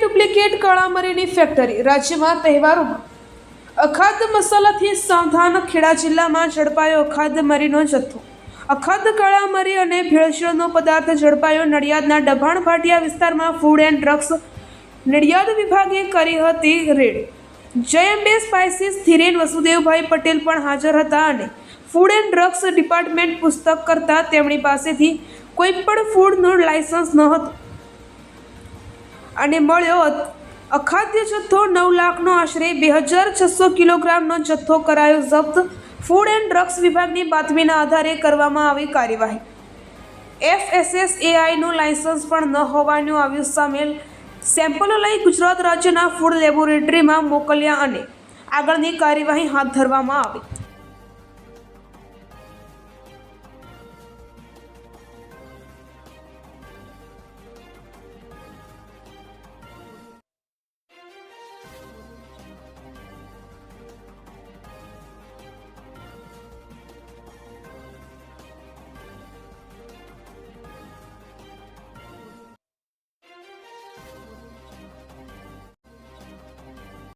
Duplicate કાળા મરીની factory રાજ્યમાં તહેવારોમાં અખાદ્ય મસાલાથી સાવધાન ખેડા જિલ્લામાં ઝડપાયો અખાદ્ય મરીનો જથ્થો અખાદ્ય કાળા મરી અને ભેળસેળનો પદાર્થ ઝડપાયો નડિયાદના ડભાણ ભાટિયા વિસ્તારમાં ફૂડ એન્ડ ડ્રગ્સ નડિયાદ વિભાગે કરી હતી રેડ જયંબે સ્પાઇસીસ ધીરેન વસુદેવભાઈ પટેલ પણ હાજર હતા અને ફૂડ એન્ડ ડ્રગ્સ ડિપાર્ટમેન્ટ પુસ્તક કરતા તેમની પાસેથી કોઈ પણ ફૂડનું લાયસન્સ ન હતું અને મળ્યો અખાદ્ય જથ્થો 9 લાખનો આશરે 2600 કિલોગ્રામનો જથ્થો કરાયો જપ્ત ફૂડ એન્ડ ડ્રગ્સ વિભાગની બાતમીના આધારે કરવામાં આવી કાર્યવાહી FSSAIનું લાયસન્સ પણ ન હોવાનું આવ્યું સામેલ સેમ્પલો લઈ ગુજરાત રાજ્યના ફૂડ લેબોરેટરીમાં મોકલ્યા અને આગળની કાર્યવાહી હાથ ધરવામાં આવી।